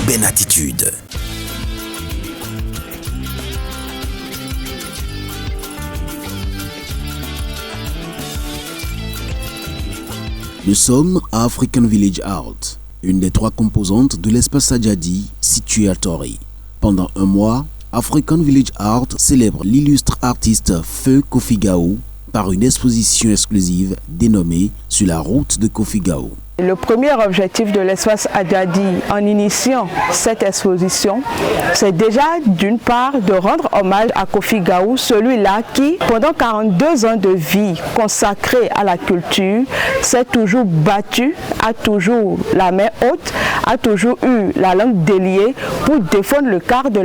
Ébène Attitude. Nous sommes à African Village Art, une des 3 composantes de l'espace Sadjadi situé à Tori. Pendant un mois, African Village Art célèbre l'illustre artiste Feu Kofi Gao par une exposition exclusive dénommée Sur la route de Kofi Gao. Le premier objectif de l'espace Sadjadi en initiant cette exposition, c'est déjà d'une part de rendre hommage à Kofi Gao, celui-là qui, pendant 42 ans de vie consacrée à la culture, s'est toujours battu, a toujours la main haute, a toujours eu la langue déliée pour défendre le cas de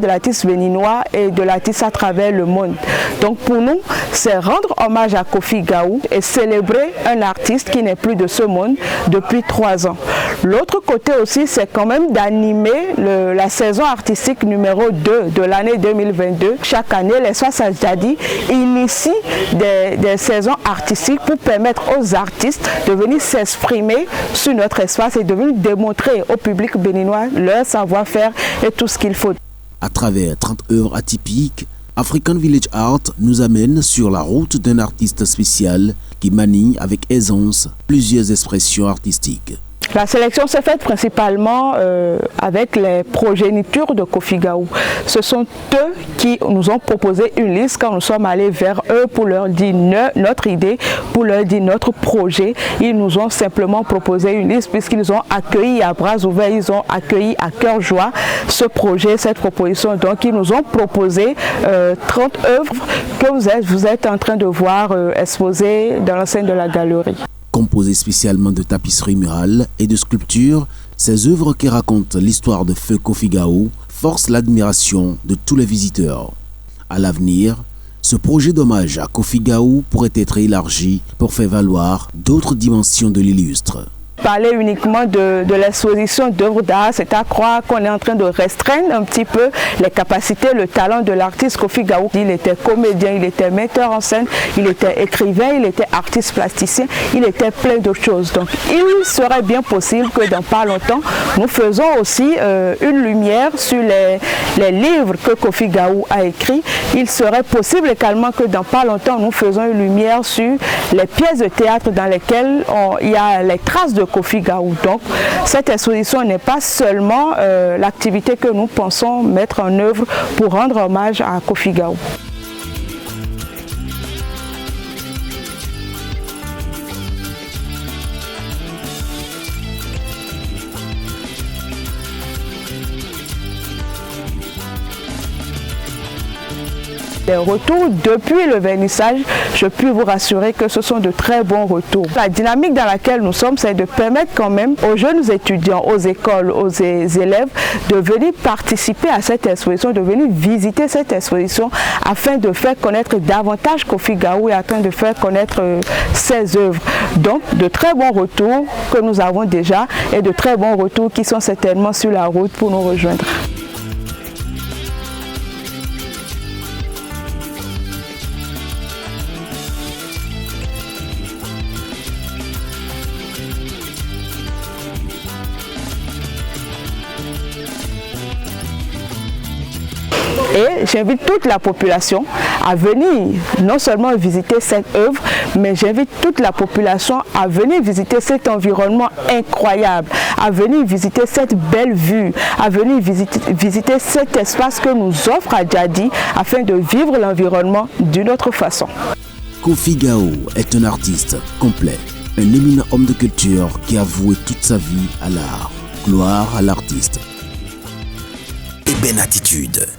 l'artiste béninois et de l'artiste à travers le monde. Donc pour nous, c'est rendre hommage à Kofi Gao et célébrer un artiste qui n'est plus de ce monde depuis 3 ans. L'autre côté aussi, c'est quand même d'animer la saison artistique numéro 2 de l'année 2022. Chaque année, l'espace Sadjadi initie des saisons artistiques pour permettre aux artistes de venir s'exprimer sur notre espace et de venir démontrer au public béninois leur savoir-faire et tout ce qu'il faut. À travers 30 œuvres atypiques, African Village Art nous amène sur la route d'un artiste spécial qui manie avec aisance plusieurs expressions artistiques. La sélection s'est faite principalement avec les progénitures de Kofi Gao. Ce sont eux qui nous ont proposé une liste quand nous sommes allés vers eux pour leur dire notre idée, pour leur dire notre projet. Ils nous ont simplement proposé une liste puisqu'ils ont accueilli à bras ouverts, ils ont accueilli à cœur joie ce projet, cette proposition. Donc ils nous ont proposé 30 œuvres que vous êtes en train de voir exposées dans l'enceinte de la galerie. Composées spécialement de tapisseries murales et de sculptures, ces œuvres qui racontent l'histoire de Feu Kofi Gao forcent l'admiration de tous les visiteurs. À l'avenir, ce projet d'hommage à Kofi Gao pourrait être élargi pour faire valoir d'autres dimensions de l'illustre. Parler uniquement de l'exposition d'œuvres d'art, c'est à croire qu'on est en train de restreindre un petit peu les capacités, le talent de l'artiste Kofi Gao. Il était comédien, il était metteur en scène, il était écrivain, il était artiste plasticien, il était plein d'autres choses. Donc il serait bien possible que dans pas longtemps, nous faisons aussi une lumière sur les livres que Kofi Gao a écrits. Il serait possible également que dans pas longtemps, nous faisons une lumière sur les pièces de théâtre dans lesquelles il y a les traces de Kofi Gao. Donc cette exposition n'est pas seulement l'activité que nous pensons mettre en œuvre pour rendre hommage à Kofi Gao. Les retours depuis le vernissage, je puis vous rassurer que ce sont de très bons retours. La dynamique dans laquelle nous sommes, c'est de permettre quand même aux jeunes étudiants, aux écoles, aux élèves de venir participer à cette exposition, de venir visiter cette exposition afin de faire connaître davantage Kofi Gao et afin de faire connaître ses œuvres. Donc de très bons retours que nous avons déjà et de très bons retours qui sont certainement sur la route pour nous rejoindre. Et j'invite toute la population à venir non seulement visiter cette œuvre, mais j'invite toute la population à venir visiter cet environnement incroyable, à venir visiter cette belle vue, à venir visiter cet espace que nous offre Sadjadi afin de vivre l'environnement d'une autre façon. Kofi Gao est un artiste complet, un éminent homme de culture qui a voué toute sa vie à l'art. Gloire à l'artiste. Ébène Attitude.